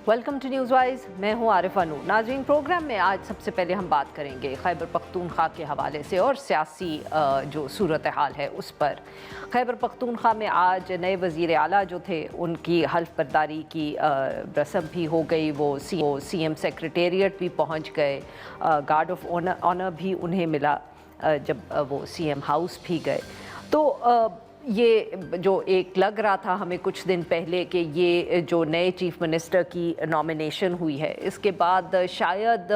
Welcome to news wise. मैं हूं आरिफ अनू। नाज़रीन, प्रोग्राम में आज सबसे पहले हम बात करेंगे खैबर पख्तूनख्वा के हवाले से और सियासी जो सूरत हाल है उस पर। खैबर पख्तूनख्वा में आज नए वज़ीर आला जो थे उनकी हल्फ बर्दारी की रस्म भी हो गई। वो सीएम सेक्रेटेरिएट भी पहुंच गए, गार्ड ऑफ ऑनर भी उन्हें मिला जब वो सीएम हाउस भी गए। तो ये जो एक लग रहा था हमें कुछ दिन पहले कि ये जो नए चीफ मिनिस्टर की नॉमिनेशन हुई है इसके बाद शायद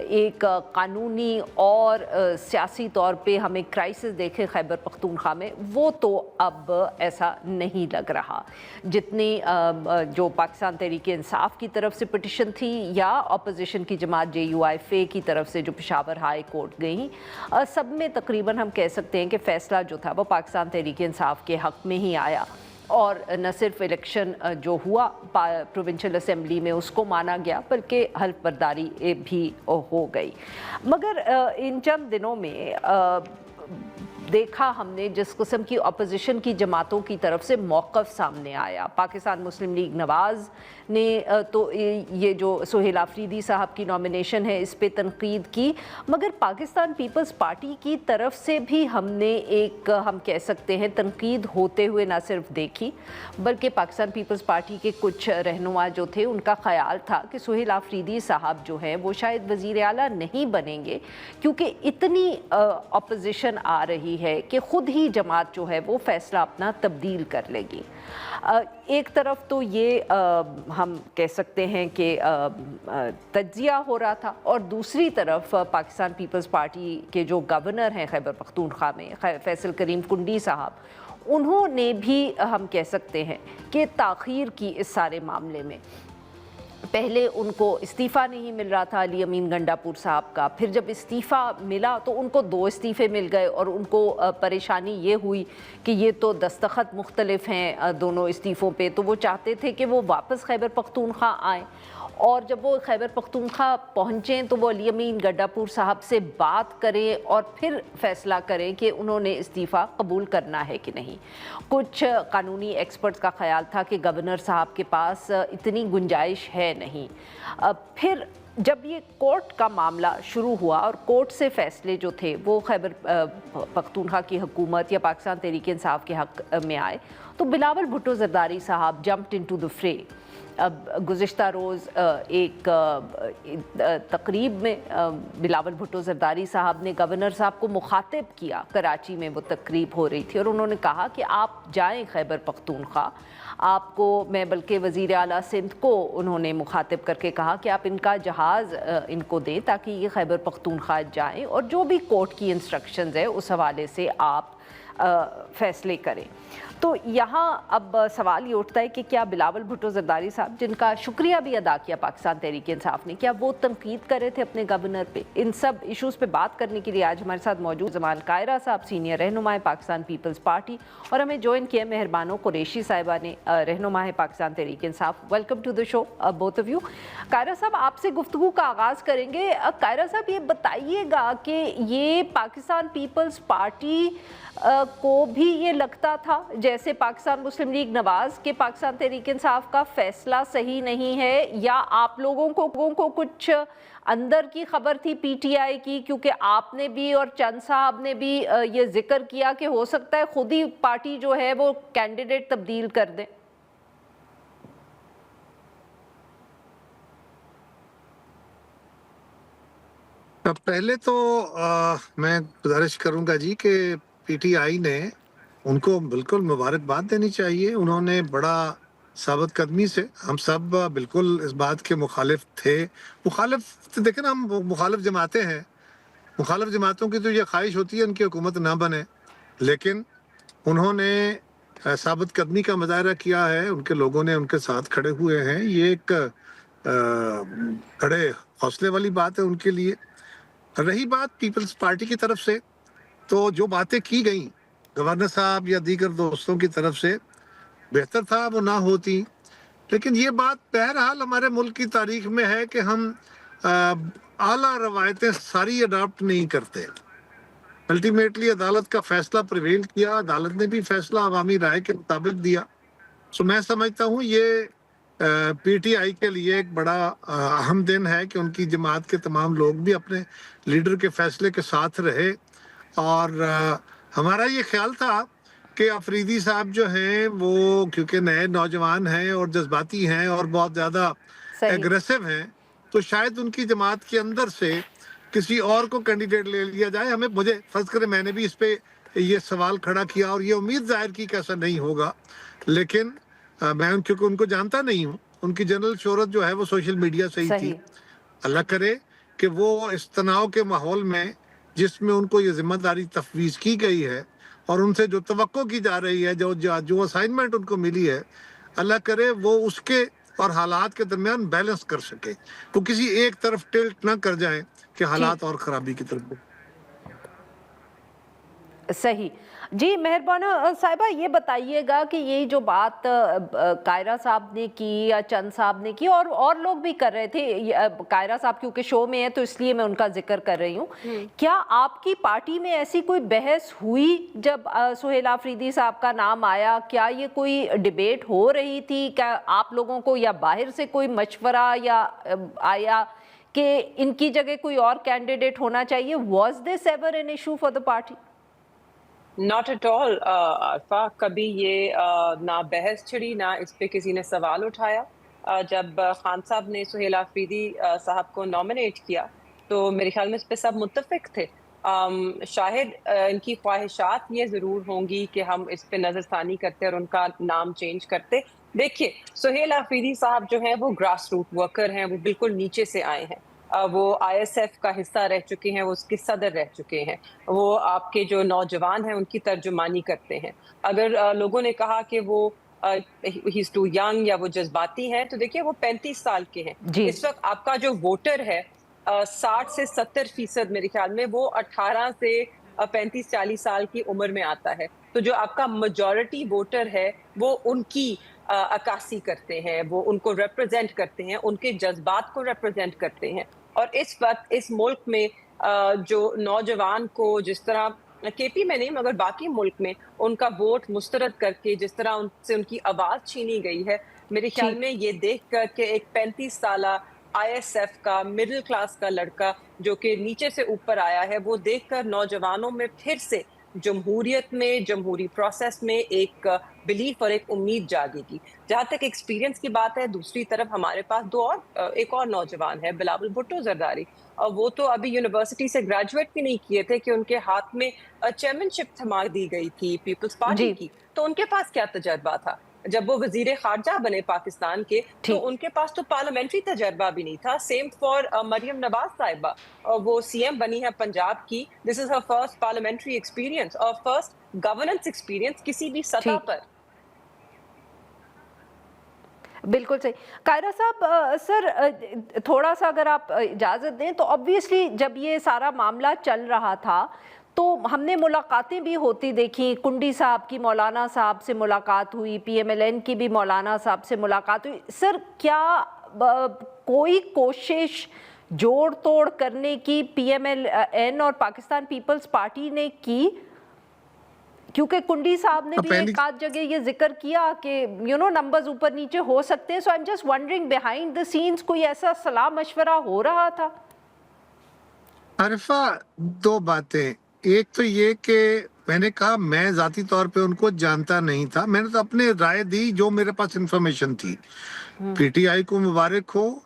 एक कानूनी और सियासी तौर पे हमें क्राइसिस देखे खैबर पख्तूनख्वा में, वो तो अब ऐसा नहीं लग रहा। जितनी जो पाकिस्तान तहरीक इंसाफ की तरफ से पिटिशन थी या अपोजिशन की जमात JUIFA की तरफ से जो पेशावर हाई कोर्ट गई, सब में तकरीबन हम कह सकते हैं कि फ़ैसला जो था वो पाकिस्तान तहरीक इंसाफ के हक़ में ही आया। और न सिर्फ इलेक्शन जो हुआ प्रोविंशियल असेंबली में उसको माना गया, बल्कि हल्फ बर्दारी भी हो गई। मगर इन चंद दिनों में देखा हमने जिस किस्म की अपोजिशन की जमातों की तरफ से मौक़िफ़ सामने आया। पाकिस्तान मुस्लिम लीग नवाज़ ने तो ये जो सुहेल आफरीदी साहब की नॉमिनेशन है इस पे तनकीद की, मगर पाकिस्तान पीपल्स पार्टी की तरफ से भी हमने एक हम कह सकते हैं तनकीद होते हुए ना सिर्फ देखी, बल्कि पाकिस्तान पीपल्स पार्टी के कुछ रहनुमा जो थे उनका ख्याल था कि सुहेल आफरीदी साहब जो हैं वो शायद वज़ीर आला नहीं बनेंगे, क्योंकि इतनी अपोजिशन आ रही है कि ख़ुद ही जमात जो है वो फ़ैसला अपना तब्दील कर लेगी। एक तरफ तो ये हम कह सकते हैं कि तज्जिया हो रहा था, और दूसरी तरफ पाकिस्तान पीपल्स पार्टी के जो गवर्नर हैं खैबर पख्तूनख्वा में, फैसल करीम कुंडी साहब, उन्होंने भी हम कह सकते हैं कि ताख़ीर की इस सारे मामले में। पहले उनको इस्तीफ़ा नहीं मिल रहा था अली अमीन गंडापुर साहब का, फिर जब इस्तीफ़ा मिला तो उनको 2 इस्तीफ़े मिल गए, और उनको परेशानी ये हुई कि ये तो दस्तखत मुख्तलिफ हैं दोनों इस्तीफ़ों पे, तो वो चाहते थे कि वो वापस खैबर पख्तूनख्वा आएँ। और जब वो खैबर पख्तूनख्वा पहुँचें तो वो अली अमीन गंडापुर साहब से बात करें और फिर फ़ैसला करें कि उन्होंने इस्तीफ़ा कबूल करना है कि नहीं। कुछ कानूनी एक्सपर्ट्स का ख़याल था कि गवर्नर साहब के पास इतनी गुंजाइश है नहीं। फिर जब ये कोर्ट का मामला शुरू हुआ और कोर्ट से फ़ैसले जो थे वो खैबर पख्तूनख्वा की हुकूमत या पाकिस्तान तहरीक इंसाफ के हक़ में आए, तो बिलावल भुट्टो ज़रदारी साहब जंप्ड इनटू द फ्रे। अब गुज़िश्ता रोज़ एक तकरीब में बिलावल भुट्टो ज़रदारी साहब ने गवर्नर साहब को मुखातिब किया, कराची में वो तकरीब हो रही थी, और उन्होंने कहा कि आप जाएं खैबर पख्तूनख्वा। आपको मैं बल्कि वज़ीर आला सिंध को उन्होंने मुखातिब करके कहा कि आप इनका जहाज़ इनको दें ताकि ये खैबर पख्तूनख्वा जाएं, और जो भी कोर्ट की इंस्ट्रक्शंस है उस हवाले से आप फ़ैसले करें। तो यहाँ अब सवाल ये उठता है कि क्या बिलावल भुट्टो ज़रदारी साहब, जिनका शुक्रिया भी अदा किया पाकिस्तान तहरीक इंसाफ ने, क्या वो तनकीद कर रहे थे अपने गवर्नर पे? इन सब इशूज़ पे बात करने के लिए आज हमारे साथ मौजूद ज़मान कायरा साहब, सीनियर रहनुमा पाकिस्तान पीपल्स पार्टी, और हमें ज्वाइन किया मेहरबानो कुरैशी साहिबा ने, रहनुमा है Pakistan Tehreek Insaf. Welcome to the show both of you. Kaira Sahib, आपसे गुफ्तगू का आगाज़ करेंगे। कायरा साहब, ये बताइएगा कि ये पाकिस्तान पीपल्स पार्टी को भी ये लगता था जैसे पाकिस्तान मुस्लिम लीग नवाज़ के पाकिस्तान तहरीक इंसाफ का फ़ैसला सही नहीं है, या आप लोगों को कुछ अंदर की खबर थी PTI की? क्योंकि आपने भी और चंद साहब ने भी ये जिक्र किया कि हो सकता है खुद ही पार्टी जो है वो कैंडिडेट तब्दील कर दें। पहले तो मैं गुजारिश करूंगा जी कि PTI ने उनको बिल्कुल मुबारकबाद देनी चाहिए। उन्होंने बड़ा साबित कदमी से, हम सब बिल्कुल इस बात के मुखालिफ थे। मुखालिफ तो देखें ना, हम मुखालिफ जमातें हैं, मुखालिफ जमातों की तो ये ख्वाहिश होती है उनकी हुकूमत ना बने, लेकिन उन्होंने साबित कदमी का मुजाहरा किया है, उनके लोगों ने उनके साथ खड़े हुए हैं। ये एक बड़े हौसले वाली बात है उनके लिए। रही बात पीपल्स पार्टी की तरफ से, तो जो बातें की गई गवर्नर साहब या दीगर दोस्तों की तरफ से, बेहतर था वो ना होती। लेकिन ये बात बहरहाल हमारे मुल्क की तारीख में है कि हम आला रवायतें सारी अडॉप्ट नहीं करते। अल्टीमेटली अदालत का फैसला प्रिवेल किया, अदालत ने भी फैसला अवामी राय के मुताबिक दिया। सो मैं समझता हूँ ये पीटीआई के लिए एक बड़ा अहम दिन है कि उनकी जमात के तमाम लोग भी अपने लीडर के फैसले के साथ रहे। और हमारा ये ख्याल था कि अफरीदी साहब जो हैं वो क्योंकि नए नौजवान हैं और जज्बाती हैं और बहुत ज़्यादा सही। एग्रेसिव हैं, तो शायद उनकी जमात के अंदर से किसी और को कैंडिडेट ले लिया जाए। मुझे फर्ज करें, मैंने भी इस पे ये सवाल खड़ा किया और ये उम्मीद जाहिर की कि ऐसा नहीं होगा, लेकिन मैं क्योंकि उनको जानता नहीं हूँ, उनकी जनरल शोहरत जो है वो सोशल मीडिया से ही थी। सही। अल्लाह करे कि वो इस तनाव के माहौल में जिसमें उनको ये जिम्मेदारी तफवीज़ की गई है और उनसे जो तवक्को की जा रही है, जो असाइनमेंट उनको मिली है, अल्लाह करे वो उसके और हालात के दरमियान बैलेंस कर सके, वो किसी एक तरफ टिल्ट ना कर जाए कि जी हालात और ख़राबी की तरफ। सही। जी मेहरबाना साहिबा, ये बताइएगा कि ये जो बात कायरा साहब ने की या चंद साहब ने की और लोग भी कर रहे थे, कायरा साहब क्योंकि शो में है तो इसलिए मैं उनका जिक्र कर रही हूँ, क्या आपकी पार्टी में ऐसी कोई बहस हुई जब सुहेल आफरीदी साहब का नाम आया? क्या ये कोई डिबेट हो रही थी? क्या आप लोगों को या बाहर से कोई मशवरा या आया कि इनकी जगह कोई और कैंडिडेट होना चाहिए? Was this ever an issue for the party? Not at all Arfa, कभी ये ना बहस छिड़ी, ना इस पे किसी ने सवाल उठाया। जब खान साहब ने सुहेल आफरीदी साहब को नॉमिनेट किया तो मेरे ख्याल में इस पे सब मुत्तफिक थे। शायद इनकी ख्वाहिशात ये ज़रूर होंगी कि हम इस पे नज़रसानी करते और उनका नाम चेंज करते। देखिए, सुहेल आफरीदी साहब जो हैं वो ग्रास रूट वर्कर हैं, वो बिल्कुल नीचे से आए हैं। वो आईएसएफ का हिस्सा रह चुके हैं, वो उसके सदर रह चुके हैं, वो आपके जो नौजवान हैं उनकी तर्जुमानी करते हैं। अगर लोगों ने कहा कि वो ही इज टू यंग या वो जज्बाती हैं, तो देखिए वो 35 साल के हैं। जी इस वक्त आपका जो वोटर है 60 से 70% मेरे ख्याल में वो 18 से 35-40 साल की उम्र में आता है। तो जो आपका मेजॉरिटी वोटर है वो उनकी अक्कासी करते हैं, वो उनको रिप्रेजेंट करते हैं, उनके जज्बात को रिप्रेजेंट करते हैं। और इस वक्त इस मुल्क में जो नौजवान को जिस तरह केपी में नहीं मगर बाकी मुल्क में उनका वोट मुस्तरद करके जिस तरह उनसे उनकी आवाज़ छीनी गई है, मेरे ख्याल में ये देख कर के एक 35 साला आईएसएफ का मिडिल क्लास का लड़का जो कि नीचे से ऊपर आया है, वो देखकर नौजवानों में फिर से जमहूरियत में, जमहूरी प्रोसेस में एक बिलीफ और एक उम्मीद जागेगी। जहाँ तक एक्सपीरियंस की बात है, दूसरी तरफ हमारे पास एक और नौजवान है, बिलावल भुट्टो जरदारी, और वो तो अभी यूनिवर्सिटी से ग्रेजुएट भी नहीं किए थे कि उनके हाथ में चेयरमैनशिप थमा दी गई थी पीपल्स पार्टी की। तो उनके पास क्या तजर्बा था? जब वो वजीर खारजा बने पाकिस्तान के तो उनके पास तो पार्लियामेंट्री तजर्बा भी नहीं था। सेम फॉर मरियम नवाज साहिबा, वो सीएम बनी है पंजाब की। This is her first parliamentary experience और फर्स्ट गवर्नेंस एक्सपीरियंस किसी भी सतह पर। बिल्कुल सही। कायरा साहब, सर थोड़ा सा अगर आप इजाज़त दें तो ऑब्वियसली जब ये सारा मामला चल रहा था तो हमने मुलाकातें भी होती देखी। कुंडी साहब की मौलाना साहब से मुलाकात हुई, पीएमएलएन की भी मौलाना साहब से मुलाकात हुई। सर क्या कोई कोशिश जोड़ तोड़ करने की पीएमएलएन और पाकिस्तान पीपल्स पार्टी ने की? क्योंकि कुंडी साहब ने भी एक आध जगह ये जिक्र किया कि नंबर्स ऊपर नीचे हो सकते हैं। So I am just wondering behind the scenes कोई ऐसा सलाह मशवरा हो रहा था? आरिफा, दो बातें। एक तो ये कि मैंने कहा मैं जाती तौर पे उनको जानता नहीं था, मैंने तो अपने राय दी जो मेरे पास इंफॉर्मेशन थी। पीटीआई को मुबारक हो।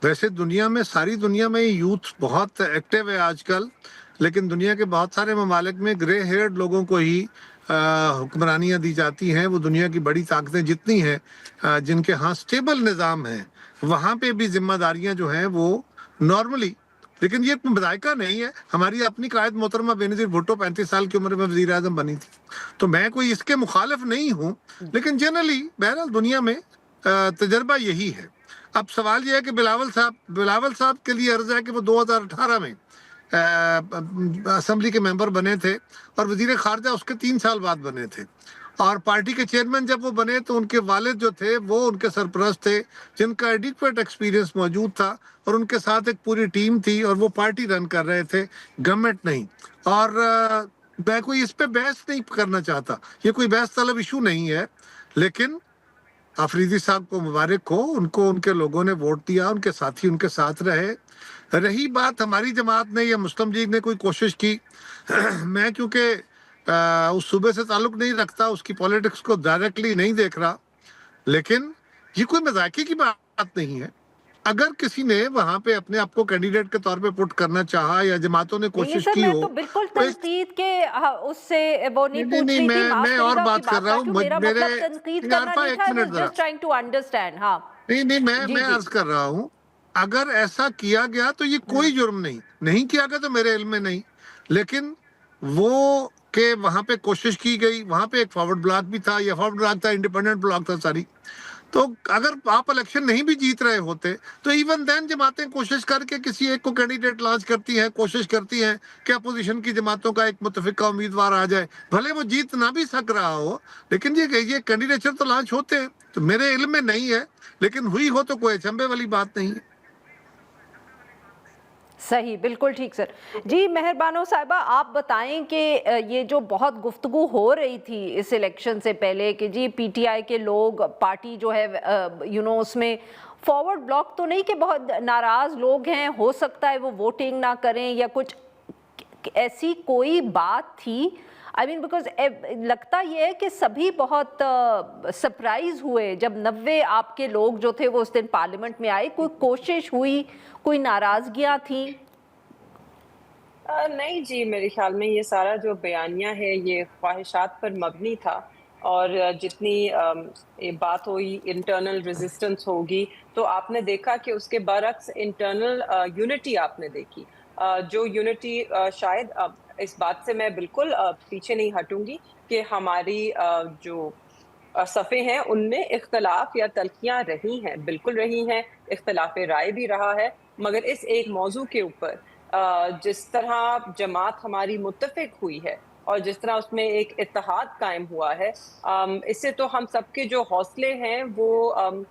वैसे दुनिया में, सारी दुनिया में यूथ बहुत एक्टिव है आजकल, लेकिन दुनिया के बहुत सारे ममालिक में ग्रे हेयर्ड लोगों को ही हुक्मरानियाँ दी जाती हैं। वो दुनिया की बड़ी ताकतें जितनी हैं जिनके यहाँ स्टेबल निज़ाम है, वहाँ पे भी जिम्मेदारियाँ जो हैं वो नॉर्मली, लेकिन ये बदायका नहीं है। हमारी अपनी कायद मोहतरमा बेनज़ीर भुट्टो 35 साल की उम्र में वज़ीर आज़म बनी थी, तो मैं कोई इसके मुखालिफ नहीं हूँ, लेकिन जनरली बहरहाल दुनिया में तजर्बा यही है। अब सवाल यह है कि बिलावल साहब के लिए अर्ज है कि वो 2018 में असम्बली के मेंबर बने थे और वज़ीर खारजा उसके 3 साल बाद बने थे, और पार्टी के चेयरमैन जब वो बने तो उनके वालिद जो थे वो उनके सरपरस्त थे, जिनका एडिक्वेट एक्सपीरियंस मौजूद था, और उनके साथ एक पूरी टीम थी और वो पार्टी रन कर रहे थे, गवर्नमेंट नहीं। और मैं कोई इस पे बहस नहीं करना चाहता, ये कोई बहस तलब इशू नहीं है, लेकिन आफरीदी साहब को मुबारक हो, उनको उनके लोगों ने वोट दिया, उनके साथी उनके साथ रहे। रही बात हमारी जमात ने या मुस्लिम लीग ने कोई कोशिश की, मैं क्योंकि उस सूबे से ताल्लुक नहीं रखता, उसकी पॉलिटिक्स को डायरेक्टली नहीं देख रहा, लेकिन ये कोई मजाकी की बात नहीं है। अगर किसी ने वहां पे अपने आप को कैंडिडेट के तौर पे पुट करना चाहा या जमातों ने नहीं कोशिश सर, की मैं हो तो बिल्कुल तो इस तनकीद के उससे वो नहीं नहीं पूछ नहीं रही थी, माफ मैं और करिएगा बात आपकी कर बात रहा हूँ। काटूं, मेरा मेरे मतलब तनकीद नहीं, करना आरफा नहीं एक था, आई मिनट वाज जरा, जस्ट ट्राइंग टू अंडरस्टैंड। हाँ नहीं मैं जी मैं जी अर्ज कर रहा हूँ, अगर ऐसा किया गया तो ये कोई जुर्म नहीं, नहीं किया गया तो मेरे इल्म में नहीं, लेकिन वो के वहां पे कोशिश की गई, वहां पे एक फॉरवर्ड ब्लॉक भी था, या फॉरवर्ड ब्लॉक था, इंडिपेंडेंट ब्लॉक था, सारी। तो अगर आप इलेक्शन नहीं भी जीत रहे होते तो इवन देन जमातें कोशिश करके किसी एक को कैंडिडेट लॉन्च करती हैं, कोशिश करती हैं कि अपोजिशन की जमातों का एक मुतफिका उम्मीदवार आ जाए, भले वो जीत ना भी सक रहा हो, लेकिन ये कैंडिडेचर तो लॉन्च होते हैं। तो मेरे इल्म में नहीं है, लेकिन हुई हो तो कोई अचंभे वाली बात नहीं है। सही, बिल्कुल ठीक सर। जी मेहरबानो साहिबा, आप बताएं कि ये जो बहुत गुफ्तगू हो रही थी इस इलेक्शन से पहले कि जी पीटीआई के लोग, पार्टी जो है उसमें फॉरवर्ड ब्लॉक तो नहीं कि बहुत नाराज लोग हैं, हो सकता है वो वोटिंग ना करें या कुछ ऐसी कोई बात थी? आई मीन बिकॉज लगता ये है कि सभी बहुत सरप्राइज हुए जब 90 आपके लोग जो थे वो उस दिन पार्लियामेंट में आए। कोई कोशिश हुई, कोई नाराजगियां थी? नहीं जी, मेरे ख्याल में ये सारा जो बयानिया है ये ख्वाहिशात पर मबनी था। और जितनी ये बात हुई इंटरनल रेजिस्टेंस होगी, तो आपने देखा कि उसके बरक्स इंटरनल यूनिटी आपने देखी। जो यूनिटी शायद इस बात से मैं बिल्कुल पीछे नहीं हटूंगी कि हमारी जो सफ़े हैं उनमें इख्तलाफ या तल्खियाँ रही हैं, बिल्कुल रही हैं, इख्तलाफ राय भी रहा है, मगर इस एक मौजू के ऊपर जिस तरह जमात हमारी मुत्तफिक हुई है और जिस तरह उसमें एक इत्तेहाद कायम हुआ है, इससे तो हम सबके जो हौसले हैं वो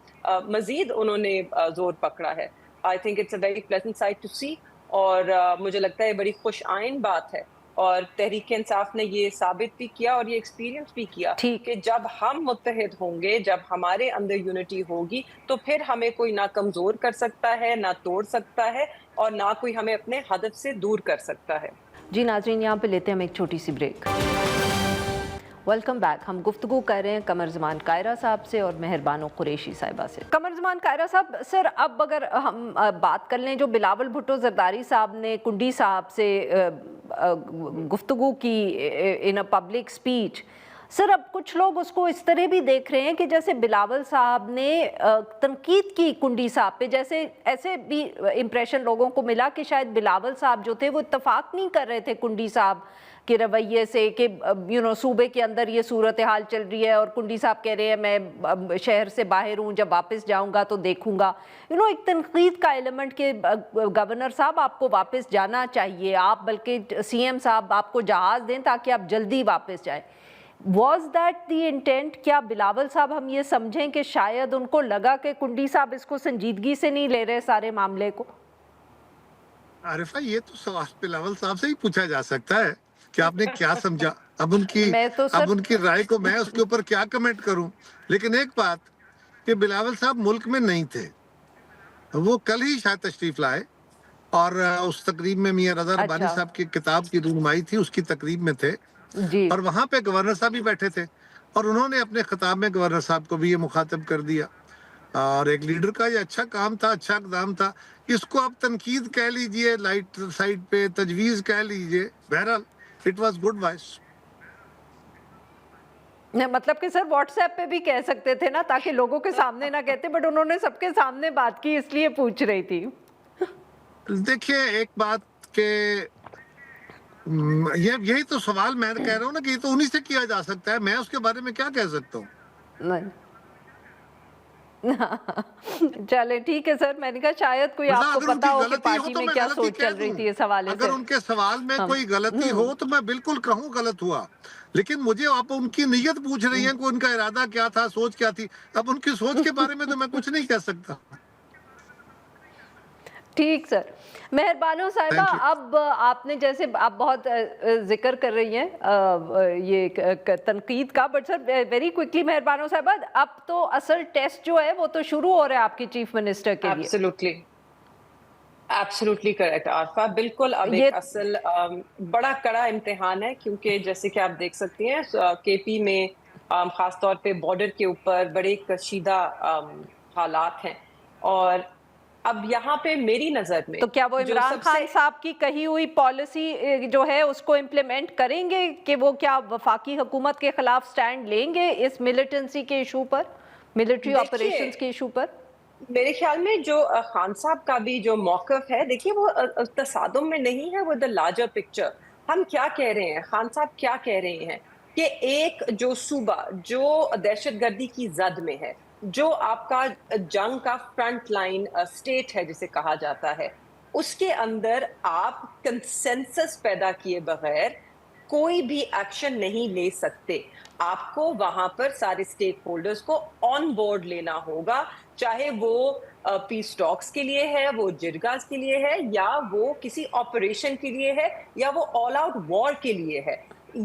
मज़ीद उन्होंने ज़ोर पकड़ा है। I think it's a very pleasant sight to see, और मुझे लगता है बड़ी खुश आइन बात है। और तहरीक इंसाफ ने ये साबित भी किया और ये एक्सपीरियंस भी किया ठीक। कि जब हम मुत्तहिद होंगे, जब हमारे अंदर यूनिटी होगी, तो फिर हमें कोई ना कमज़ोर कर सकता है, ना तोड़ सकता है, और ना कोई हमें अपने हदफ से दूर कर सकता है। जी नाज़रीन, यहाँ पे लेते हैं हम एक छोटी सी ब्रेक। Welcome back. हम गुफ्तगू कर रहे हैं कमर ज़मान कायरा साहब से और मेहरबानो कुरैशी साहिबा से। कमर ज़मान कायरा साहब, सर अब अगर हम बात कर लें, जो बिलावल भुट्टो जरदारी साहब ने कुंडी साहब से गुफ्तगू की इन अ पब्लिक स्पीच, सर अब कुछ लोग उसको इस तरह भी देख रहे हैं कि जैसे बिलावल साहब ने तनकीद की कुंडी साहब पे, जैसे ऐसे भी इम्प्रेशन लोगों को मिला कि शायद बिलावल साहब जो थे वो इत्तफाक नहीं कर रहे थे कुंडी साहब के रवैये से कि सूबे के अंदर ये सूरत हाल चल रही है और कुंडी साहब कह रहे हैं मैं शहर से बाहर हूँ, जब वापस जाऊँगा तो देखूँगा। एक तनकीद का एलिमेंट के गवर्नर साहब आपको वापस जाना चाहिए, आप बल्कि सीएम साहब आपको जहाज़ दें ताकि आप जल्दी वापस जाएँ। Was that the intent? क्या बिलावल साहब हम ये समझें कि शायद उनको लगा कि कुंडी साहब इसको संजीदगी से नहीं ले रहे सारे मामले को? आरिफा, ये तो सवाल बिलावल साहब से ही पूछा जा सकता है कि आपने क्या समझा। अब उनकी राय को मैं उसके ऊपर क्या कमेंट करूं। लेकिन एक बात कि बिलावल साहब मुल्क में नहीं थे, वो कल ही शायद तशरीफ लाए और उस तकरीब में मियां रज़ा रब्बानी साहब की किताब की रूनुमाई थी, उसकी तकरीब में थे जी। और वहां पे गवर्नर साहब भी बैठे थे और उन्होंने अपने खिताब में गवर्नर साहब को भी ये मुखातिब कर दिया। और एक लीडर का ये अच्छा काम था, अच्छा इक़दाम था। इसको आप तनकीद कह लीजिए, लाइट साइड पे तजवीज़ कह लीजिए, बहरहाल इट वाज गुड वॉइस। मतलब कि सर व्हाट्सएप पे भी कह सकते थे ना, ताकि लोगों के सामने ना कहते, बट उन्होंने सबके सामने बात की, इसलिए पूछ रही थी। देखिए एक बात के यही तो सवाल मैं कह रहा हूँ ना कि ये तो उन्हीं से किया जा सकता है, मैं उसके बारे में क्या कह सकता हूँ। चले ठीक है सर, मैंने कहा शायद कोई आपको पता हो कि पार्टी में क्या सोच चल रही थी इस हवाले से। अगर उनके सवाल में कोई गलती हो तो मैं बिल्कुल कहूँ गलत हुआ, लेकिन मुझे आप उनकी नीयत पूछ रही हैं कि उनका इरादा क्या था, सोच क्या थी। अब उनकी सोच के बारे में तो मैं कुछ नहीं कह सकता। ठीक सर। मेहरबानो साहिबा, Thank you. अब आपने जैसे आप बहुत जिक्र कर रही हैं ये तनकीद का, बट सर वेरी क्विकली मेहरबानो साहिबा, अब तो असल टेस्ट जो है वो तो शुरू हो रहा है आपके चीफ मिनिस्टर के लिए। एब्सोल्युटली एब्सोल्युटली करेक्ट आरफा, बिल्कुल अब ये एक असल बड़ा कड़ा इम्तिहान है, क्योंकि जैसे कि आप देख सकती हैं केपी में खास तौर पे बॉर्डर के ऊपर बड़े कशीदा हालात हैं, और अब यहाँ पे मेरी नजर में तो क्या वो जो इमरान खान सबसे साहब की कही हुई पॉलिसी जो है उसको इम्प्लीमेंट करेंगे कि वो क्या वफाकी हुकूमत के खिलाफ स्टैंड लेंगे इस मिलिटेंसी के इशू पर, मिलिट्री देखिए, ऑपरेशंस के इशू पर? मेरे ख्याल में जो खान साहब का भी जो मौकफ है, देखिए वो तसादुम में नहीं है, वो द लार्जर पिक्चर। हम क्या कह रहे हैं, खान साहब क्या कह रहे हैं कि एक जो सूबा जो दहशतगर्दी की जद में है, जो आपका जंग का फ्रंट लाइन स्टेट है जिसे कहा जाता है, उसके अंदर आप कंसेंसस पैदा किए बगैर कोई भी एक्शन नहीं ले सकते। आपको वहां पर सारे स्टेक होल्डर्स को ऑन बोर्ड लेना होगा, चाहे वो पीस टॉक्स के लिए है, वो जिरगास के लिए है, या वो किसी ऑपरेशन के लिए है, या वो ऑल आउट वॉर के लिए है।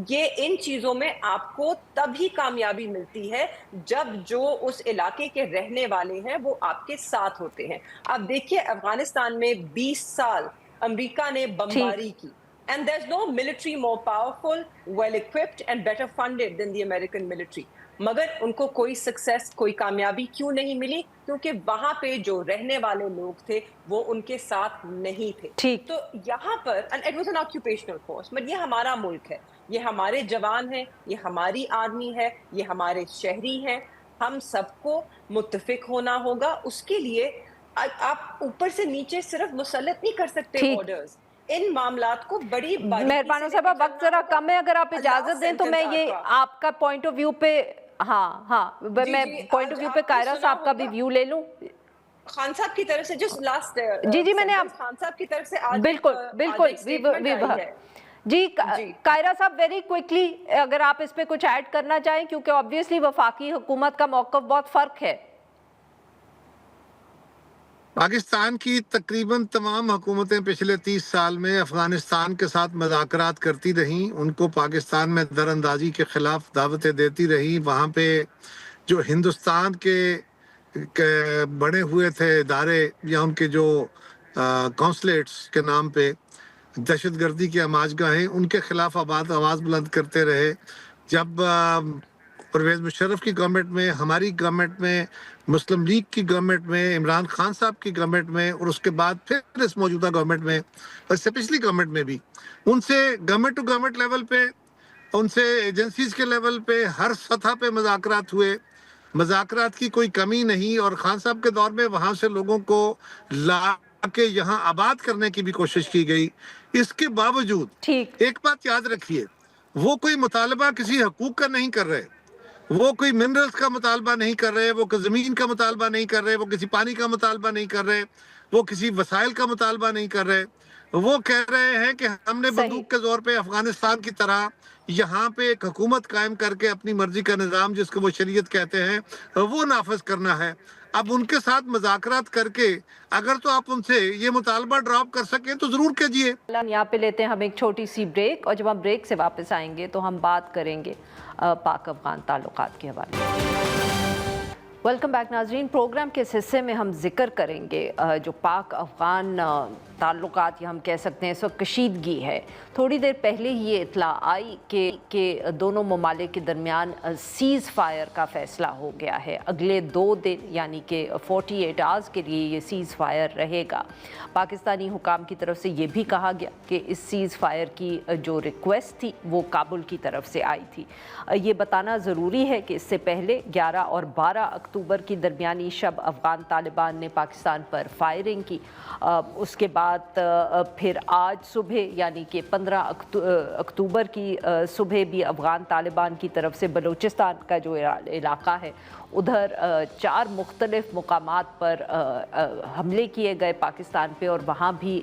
ये इन चीजों में आपको तभी कामयाबी मिलती है जब जो उस इलाके के रहने वाले हैं वो आपके साथ होते हैं। अब देखिए, अफगानिस्तान में 20 साल अमेरिका ने बमबारी की, and there's no military more powerful, well equipped and better funded than the American military. मगर उनको कोई सक्सेस, कोई कामयाबी क्यों नहीं मिली? क्योंकि वहां पे जो रहने वाले लोग थे वो उनके साथ नहीं थे। ठीक। तो यहाँ पर and it was an occupational force, but ये हमारा मुल्क है, ये हमारे जवान हैं, ये हमारी आर्मी है, ये हमारे शहरी हैं, हम सबको मुत्तफिक होना होगा। उसके लिए आप ऊपर से नीचे सिर्फ मुसल्लत नहीं कर सकते ऑर्डर्स, इन मामलात को बड़ी मेहरबानो साहब, वक्त जरा कम है, अगर आप इजाजत दें तो मैं ये आपका पॉइंट ऑफ व्यू पे, हाँ मैं पॉइंट ऑफ व्यू पे कायरा साहब का भी व्यू ले लूं। खान साहब की तरफ से जस्ट लास्ट जी मैंने आप खान साहब की तरफ से आज बिल्कुल जी कायरा साहब, वेरी क्विकली अगर आप इस पे कुछ ऐड करना चाहें, क्योंकि ऑब्वियसली वफाकी हुकूमत का मौक़िफ़ बहुत फर्क है। पाकिस्तान की तकरीबन तमाम हुकूमतें पिछले 30 साल में अफगानिस्तान के साथ मज़ाकरात करती रहीं, उनको पाकिस्तान में दरअंदाजी के ख़िलाफ़ दावतें देती रहीं। वहाँ पे जो हिंदुस्तान के बने हुए थे इदारे या उनके जो कौंसलेट्स के नाम पे दहशतगर्दी की आमाजगाहें, उनके ख़िलाफ़ आवाज़ बुलंद करते रहे। जब परवेज़ मुशर्रफ की गवर्नमेंट में, हमारी गवर्नमेंट में, मुस्लिम लीग की गवर्नमेंट में, इमरान खान साहब की गवर्नमेंट में, और उसके बाद फिर इस मौजूदा गवर्नमेंट में, और इससे पिछली गवर्नमेंट में भी, उनसे गवर्नमेंट टू गवर्नमेंट लेवल पे, उनसे एजेंसीज के लेवल पे, हर सतह पे मुज़ाकरात हुए। मुज़ाकरात की कोई कमी नहीं, और खान साहब के दौर में वहाँ से लोगों को ला के यहाँ आबाद करने की भी कोशिश की गई। इसके बावजूद एक बात याद रखिए, वो कोई मुतालबा किसी हकूक का नहीं कर रहे, वो कोई मिनरल्स का मुतालबा नहीं कर रहे, वो ज़मीन का मुतालबा नहीं कर रहे, वो किसी पानी का मुतालबा नहीं कर रहे, वो किसी वसाइल का मुतालबा नहीं कर रहे। वो कह रहे हैं कि हमने बंदूक के जोर पे अफगानिस्तान की तरह यहाँ पे एक हुकूमत कायम करके अपनी मर्जी का निज़ाम, जिसको वो शरीयत कहते हैं, वो नाफज करना है। अब उनके साथ मुज़ाकरात करके अगर तो आप उनसे ये मुतालबा ड्रॉप कर सकें तो ज़रूर कीजिए। यहाँ पे लेते हैं हम एक छोटी सी ब्रेक, और जब हम ब्रेक से वापस आएंगे तो हम बात करेंगे पाक अफगान ताल्लुकात के हवाले। वेलकम बैक नाजरीन। प्रोग्राम के इस हिस्से में हम जिक्र करेंगे जो पाक अफगान ताल्लुकात, या हम कह सकते हैं इस वक्त कशीदगी है। थोड़ी देर पहले ही ये इत्तला आई कि दोनों ममालिक के दरमियान सीज़ फायर का फ़ैसला हो गया है। अगले 2 दिन यानी कि 48 आवर्स के लिए ये सीज़ फायर रहेगा। पाकिस्तानी हुकाम की तरफ से ये भी कहा गया कि इस सीज़ फायर की जो रिक्वेस्ट थी वो काबुल की तरफ से आई थी। ये बताना ज़रूरी है कि इससे पहले 11 और 12 अक्टूबर की दरमियानी शब अफ़गान तालिबान ने पाकिस्तान पर फायरिंग की। उसके बाद फिर आज सुबह यानी कि 15 अक्टूबर की सुबह भी अफ़गान तालिबान की तरफ से बलूचिस्तान का जो इलाका है उधर 4 मुख्तलिफ मुकामात पर हमले किए गए पाकिस्तान पे, और वहाँ भी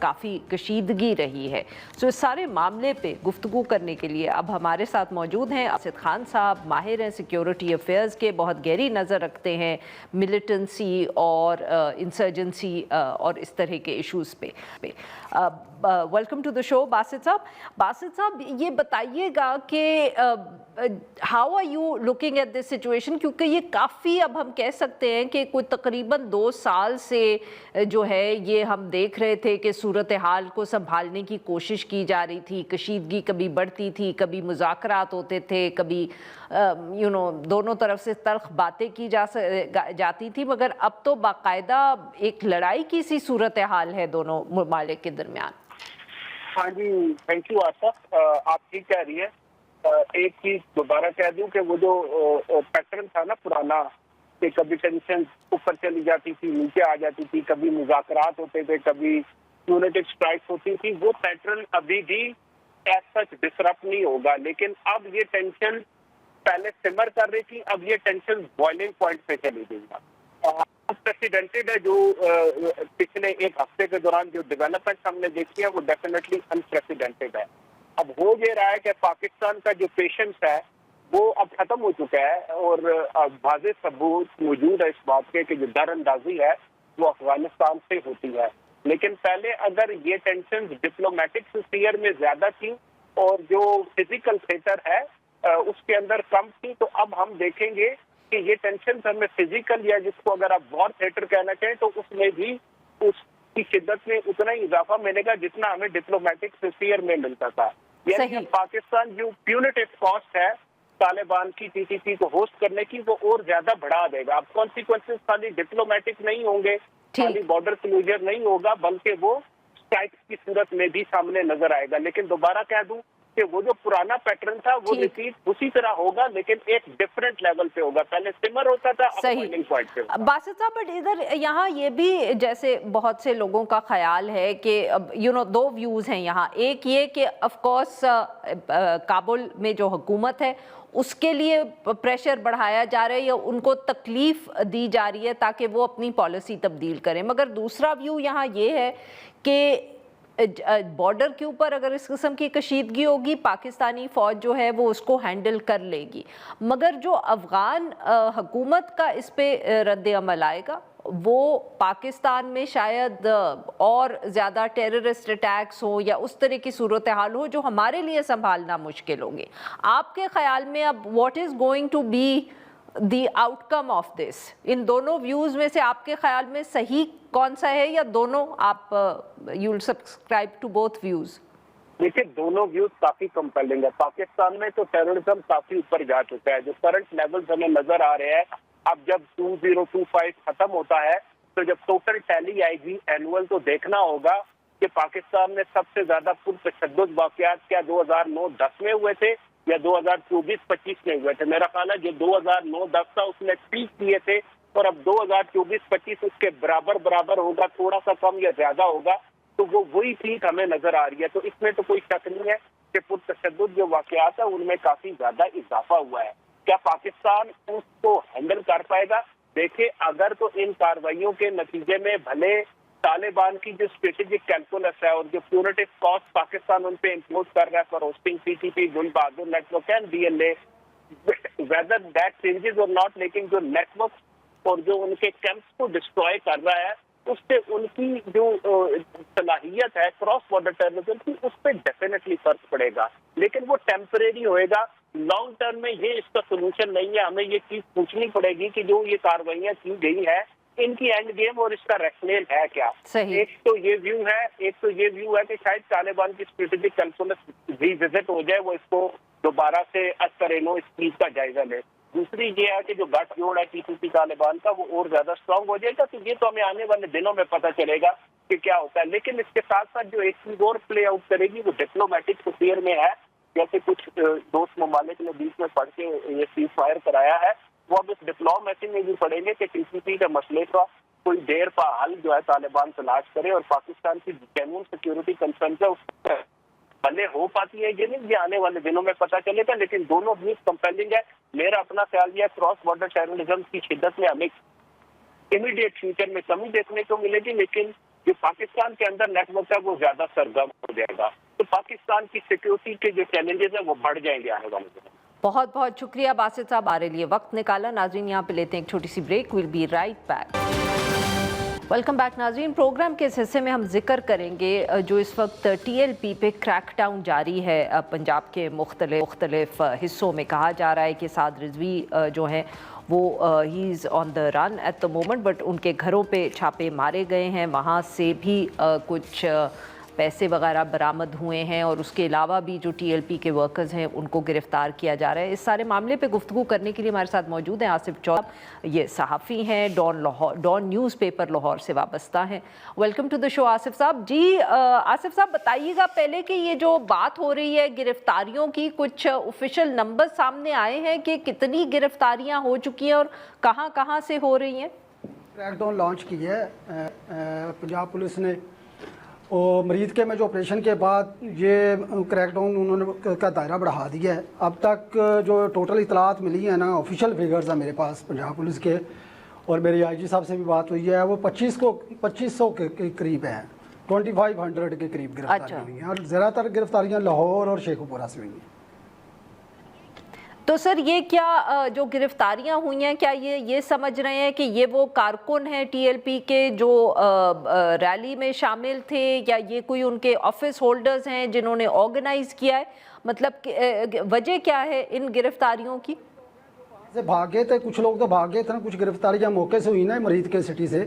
काफ़ी कशीदगी रही है। सो इस सारे मामले पे गुफ्तगू करने के लिए अब हमारे साथ मौजूद हैं आसिफ खान साहब, माहिर हैं सिक्योरिटी अफेयर्स के, बहुत गहरी नज़र रखते हैं मिलिटेंसी और इंसर्जेंसी और इस तरह के इश्यूज़ पे। Welcome to the show Basit साहब। बासित साहब, ये बताइएगा कि how are you looking at this situation, क्योंकि ये काफ़ी, अब हम कह सकते हैं कि कोई तकरीबन 2 साल से जो है ये हम देख रहे थे कि सूरत हाल को संभालने की कोशिश की जा रही थी, कशीदगी कभी बढ़ती थी, कभी मुज़ाकरात होते थे, कभी दोनों तरफ से तल्ख बातें की जाती थी, मगर अब तो बाकायदा एक लड़ाई की सी सूरत हाल है दोनों ममालिक के दरमियान। हाँ जी, थैंक यू आशा। आप ठीक कह रही है। एक चीज दोबारा कह दूं कि वो जो पैटर्न था ना पुराना, कि कभी टेंशन ऊपर चली जाती थी, नीचे आ जाती थी, कभी मुज़ाकरात होते थे, कभी यूनाइटेड स्ट्राइक्स होती थी, वो पैटर्न अभी भी एज सच डिसरप्ट नहीं होगा। लेकिन अब ये टेंशन पहले सिमर कर रही थी, अब ये टेंशन बॉइलिंग पॉइंट पे चली गई है। अनप्रेसिडेंटेड है जो पिछले एक हफ्ते के दौरान जो डेवलपमेंट हमने देखी है वो डेफिनेटली अनप्रेसिडेंटेड है। अब हो ये रहा है कि पाकिस्तान का जो पेशेंस है वो अब खत्म हो चुका है और वाज़ेह सबूत मौजूद है इस बात के कि जो दर अंदाजी है वो अफगानिस्तान से होती है। लेकिन पहले अगर ये टेंशन डिप्लोमेटिक स्फीयर में ज्यादा थी और जो फिजिकल थिएटर है उसके अंदर कम थी, तो अब हम देखेंगे कि ये टेंशन हमें फिजिकल या जिसको अगर आप वॉर थिएटर कहना चाहें तो उसमें भी उसकी शिद्दत में उतना ही इजाफा मिलेगा जितना हमें डिप्लोमेटिक स्फीयर में मिलता था। यानी पाकिस्तान जो प्यूनिटिव कॉस्ट है तालिबान की टीटीपी को होस्ट करने की वो और ज्यादा बढ़ा देगा। अब कॉन्सिक्वेंसेस खाली डिप्लोमेटिक नहीं होंगे, खाली बॉर्डर क्लोजर नहीं होगा, बल्कि वो स्ट्राइक्स की सूरत में भी सामने नजर आएगा। लेकिन दोबारा कह दूं कि वो जो पुराना पैटर्न था वो रिपीट उसी तरह होगा, लेकिन एक डिफरेंट लेवल पे होगा। पहले सिमर होता था, अब बॉइलिंग पॉइंट पे होगा। बासित साहब, बट इधर यहाँ ये भी जैसे बहुत से लोगों का ख्याल है कि दो व्यूज हैं यहाँ। एक ये कि ऑफ कोर्स काबुल में जो हुकूमत है उसके लिए प्रेशर बढ़ाया जा रहा है या उनको तकलीफ दी जा रही है ताकि वो अपनी पॉलिसी तब्दील करें, मगर दूसरा व्यू यहाँ ये है कि बॉर्डर के ऊपर अगर इस किस्म की कशीदगी होगी पाकिस्तानी फ़ौज जो है वो उसको हैंडल कर लेगी, मगर जो अफ़गान हुकूमत का इस पे रद्द अमल आएगा वो पाकिस्तान में शायद और ज़्यादा टेररिस्ट अटैक्स हो या उस तरह की सूरत हाल हो जो हमारे लिए संभालना मुश्किल होंगे। आपके ख्याल में अब what is going to be the outcome of this? इन दोनों व्यूज़ में से आपके ख्याल में सही कौन सा है, या दोनों आप you will subscribe to both views? देखिए, दोनों व्यूज काफी कंपेलिंग है। पाकिस्तान में तो टेररिज्म काफी ऊपर जा चुका है, जो करंट लेवल्स हमें नजर आ रहे हैं। अब जब 2025 खत्म होता है तो जब टोटल टैली आएगी एनुअल, तो देखना होगा कि पाकिस्तान में सबसे ज्यादा पुरतशद्दुद वाकयात क्या 2009-10 में हुए थे या 2024-25 में हुए थे। मेरा ख्याल है जो 2009-10 था उसने पीक किए थे और अब 2024-25 उसके बराबर होगा, थोड़ा सा कम या ज्यादा होगा, तो वो वही पीक हमें नजर आ रही है। तो इसमें तो कोई शक नहीं है कि पुरतशद्दुद जो वाकयात है उनमें काफी ज्यादा इजाफा हुआ है। क्या पाकिस्तान उसको हैंडल कर पाएगा? देखिए, अगर तो इन कार्रवाइयों के नतीजे में भले तालिबान की जो स्ट्रेटेजिक कैलकुलस है और जो प्यूनिटिव कॉस्ट पाकिस्तान उन पे इम्पोज कर रहा है for hosting PTP, Gul Bahadur network and DLA, whether that changes or not, लेकिन जो नेटवर्क और जो उनके कैंप्स को डिस्ट्रॉय कर रहा है उससे उनकी जो सलाहियत है क्रॉस बॉर्डर टेररिज्म की उस पर डेफिनेटली फर्क पड़ेगा। लेकिन वो टेम्परेरी होएगा, लॉन्ग टर्म में ये इसका सोल्यूशन नहीं है। हमें ये चीज पूछनी पड़ेगी कि जो ये कार्रवाइयां की गई है इनकी एंड गेम और इसका रैशनल है क्या। एक तो ये व्यू है कि शायद तालिबान की स्ट्रेटेजिक कैलकुलस रिविजिट हो जाए, वो इसको दोबारा से असकरेनो इस चीज का जायजा ले। दूसरी ये है कि जो गठजोड़ है टीटीपी तालिबान का वो और ज्यादा स्ट्रांग हो जाएगा। तो ये तो हमें आने वाले दिनों में पता चलेगा कि क्या होता है। लेकिन इसके साथ साथ जो एक चीज और प्ले आउट करेगी वो डिप्लोमेटिक स्फीयर में है। जैसे कुछ दोस्त ममालिक ने बीच में पढ़ के ये सीज फायर कराया है, वो अब इस डिप्लोमेसी में भी पढ़ेंगे कि टीटीपी के मसले का कोई देर पा हल जो है तालिबान तलाश करे और पाकिस्तान की जेन्युइन सिक्योरिटी कंसर्न है उससे भले हो पाती है ये नहीं, ये आने वाले दिनों में पता चलेगा। लेकिन दोनों भी कंपेलिंग है। मेरा अपना ख्याल यह क्रॉस बॉर्डर टेररिज्म की शिद्दत में हमें इमीडिएट फ्यूचर में कमी देखने को मिलेगी, लेकिन जो पाकिस्तान के अंदर नेटवर्क है वो ज्यादा सरगर्म हो जाएगा। तो पाकिस्तान की सिक्योरिटी के जो चैलेंजेस है वो बढ़ जाएंगे आने वाले दिनों में। बहुत बहुत शुक्रिया बासित साहब, हमारे लिए वक्त निकाला। नाज़रीन यहाँ पे लेते हैं एक छोटी सी break, will be right back. Welcome back नाज़रीन। प्रोग्राम के इस हिस्से में हम जिक्र करेंगे जो इस वक्त TLP पे क्रैकडाउन जारी है पंजाब के मुख्तलिफ हिस्सों में। कहा जा रहा है कि साद रिजवी जो हैं वो he is on the run at the moment, but उनके घरों पे छापे मारे गए हैं, वहाँ से भी कुछ पैसे वगैरह बरामद हुए हैं और उसके अलावा भी जो TLP के वर्कर्स हैं उनको गिरफ़्तार किया जा रहा है। इस सारे मामले पे गुफ्तगू करने के लिए हमारे साथ मौजूद हैं आसिफ चौधरी, ये सहाफ़ी हैं, डॉन न्यूज़पेपर लाहौर से वाबस्ता हैं। Welcome to the show Asif साहब। जी आसिफ साहब बताइएगा पहले कि ये जो बात हो रही है गिरफ़्तारियों की, कुछ ऑफिशियल नंबर सामने आए हैं कि कितनी गिरफ़्तारियाँ हो चुकी हैं और कहाँ कहाँ से हो रही हैं? क्रैकडाउन लॉन्च की है पंजाब पुलिस ने, और मरीद के में जो ऑपरेशन के बाद ये क्रैकडाउन उन्होंने का दायरा बढ़ा दिया है। अब तक जो टोटल इतलात मिली है ना, ऑफिशियल फिगर्स है मेरे पास पंजाब पुलिस के, और मेरी IG साहब से भी बात हुई है, वो 2500 के करीब हैं, 2500 के करीब गिरफ्तारियाँ हुई हैं, और ज़्यादातर गिरफ्तारियाँ लाहौर और शेखुपुरा से हुई हैं। तो सर ये क्या जो गिरफ्तारियां हुई हैं, क्या ये समझ रहे हैं कि ये वो कारकुन हैं TLP के जो रैली में शामिल थे, या ये कोई उनके ऑफिस होल्डर्स हैं जिन्होंने ऑर्गेनाइज किया है? मतलब वजह क्या है इन गिरफ्तारियों की? से भागे थे कुछ लोग, तो भागे थे ना, कुछ गिरफ्तारियाँ मौके से हुई ना मरीद के सिटी से,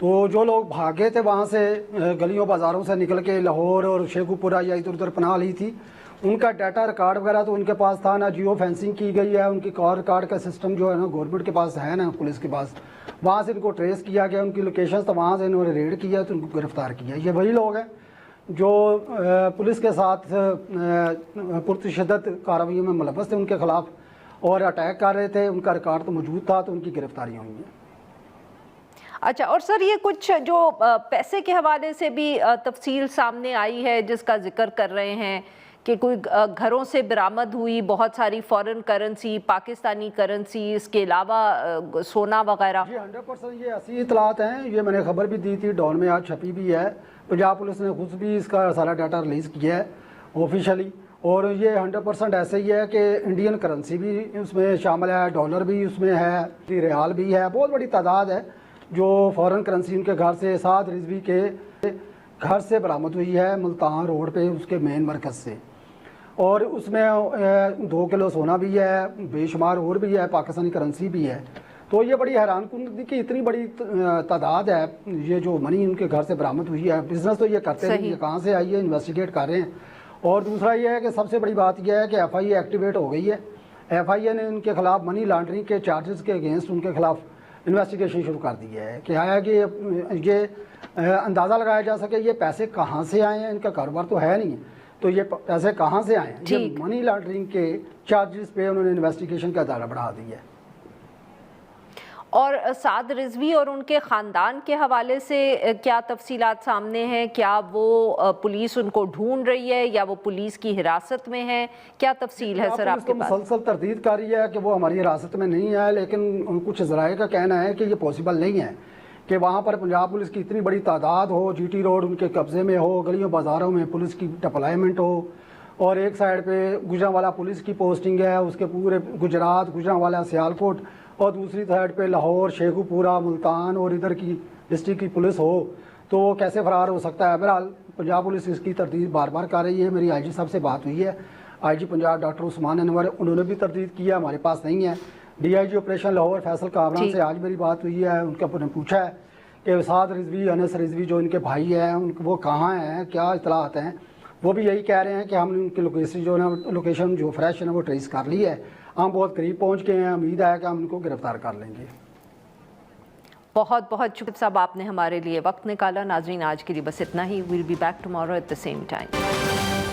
तो जो लोग भागे थे वहाँ से गलियों बाज़ारों से निकल के लाहौर और शेखुपुरा या इधर उधर पनाह ली थी, उनका डाटा रिकॉर्ड वगैरह तो उनके पास था ना, जियो फेंसिंग की गई है, उनकी कॉल रिकॉर्ड का सिस्टम जो है ना गवर्नमेंट के पास है ना, पुलिस के पास, वहाँ से इनको ट्रेस किया गया, उनकी लोकेशन तो वहाँ से इन्होंने रेड किया तो उनको गिरफ्तार किया। ये वही लोग हैं जो पुलिस के साथ पुरतशद्दद कार्रवाई में मुलव्वस थे उनके खिलाफ और अटैक कर रहे थे, उनका रिकॉर्ड तो मौजूद था, तो उनकी गिरफ्तारियाँ हुई हैं। अच्छा, और सर ये कुछ जो पैसे के हवाले से भी तफसील सामने आई है जिसका जिक्र कर रहे हैं कि कोई घरों से बरामद हुई बहुत सारी फॉरेन करेंसी, पाकिस्तानी करेंसी, इसके अलावा सोना वगैरह? जी 100% ये ऐसी इतलात हैं, ये मैंने खबर भी दी थी, डॉन में आज छपी भी है, पंजाब पुलिस ने खुद भी इसका सारा डाटा रिलीज़ किया है ऑफिशियली, और ये 100% ऐसे ही है कि इंडियन करेंसी भी उसमें शामिल है, डॉलर भी उसमें है, रियाल भी है, बहुत बड़ी तादाद है जो फॉरेन करेंसी उनके घर से, साद रिजवी के घर से बरामद हुई है मुल्तान रोड पे उसके मेन मरकज़ से, और उसमें 2 किलो सोना भी है, बेशुमार और भी है, पाकिस्तानी करेंसी भी है। तो ये बड़ी हैरान कुन की इतनी बड़ी तादाद है ये जो मनी उनके घर से बरामद हुई है। बिजनेस तो ये करते नहीं, ये कहाँ से आई है इन्वेस्टिगेट कर रहे हैं। और दूसरा ये है कि सबसे बड़ी बात यह है कि FIA एक्टिवेट हो गई है, FIA ने उनके खिलाफ मनी लॉन्ड्रिंग के चार्जेस के अगेंस्ट उनके खिलाफ इन्वेस्टिगेशन शुरू कर दी है कि आया कि ये अंदाज़ा लगाया जा सके ये पैसे कहाँ से आए हैं, इनका कारोबार तो है नहीं, तो ये पैसे कहाँ से आए हैं। ये मनी लॉन्ड्रिंग के चार्जेस पे उन्होंने इन्वेस्टिगेशन का दायरा बढ़ा दिया है। और साद रिजवी और उनके ख़ानदान के हवाले से क्या तफसीलात सामने हैं? क्या वो पुलिस उनको ढूंढ रही है या वो पुलिस की हिरासत में है? क्या तफसील है सर आपके पास? मुसलसल तरदीद कर रही है कि वो हमारी हिरासत में नहीं है, लेकिन कुछ ज़राए का कहना है कि ये पॉसिबल नहीं है कि वहाँ पर पंजाब पुलिस की इतनी बड़ी तादाद हो, GT रोड उनके कब्ज़े में हो, गलियों बाज़ारों में पुलिस की डिप्लॉयमेंट हो, और एक साइड पे गुजरांवाला पुलिस की पोस्टिंग है, उसके पूरे गुजरात, गुजरांवाला, सियालकोट, और दूसरी साइड पे लाहौर, शेखुपुरा, मुल्तान और इधर की डिस्ट्रिक्ट की पुलिस हो, तो वो कैसे फ़रार हो सकता है। बहरहाल पंजाब पुलिस इसकी तरदीद बार बार कर रही है। मेरी IG साहब से बात हुई है, IG पंजाब डॉक्टर उस्मान अनवर, उन्होंने भी तरदीद की है, हमारे पास नहीं है। DIG ऑपरेशन लाहौर फैसल कामरान से आज मेरी बात हुई है, उनका पूछा है कि साद रिजवी, अनस रिजवी जो इनके भाई हैं उनके वो कहाँ हैं, क्या इतलात हैं। वो भी यही कह रहे हैं कि हमने उनकी लोकेशन जो है लोकेशन जो फ्रेश है ना वो ट्रेस कर ली है, हम बहुत करीब पहुंच गए हैं, उम्मीद है कि हम उनको गिरफ्तार कर लेंगे। बहुत बहुत शुक्रिया साहब, आपने हमारे लिए वक्त निकाला। नाज़रीन आज के लिए बस इतना ही। Will be back tomorrow at the same time.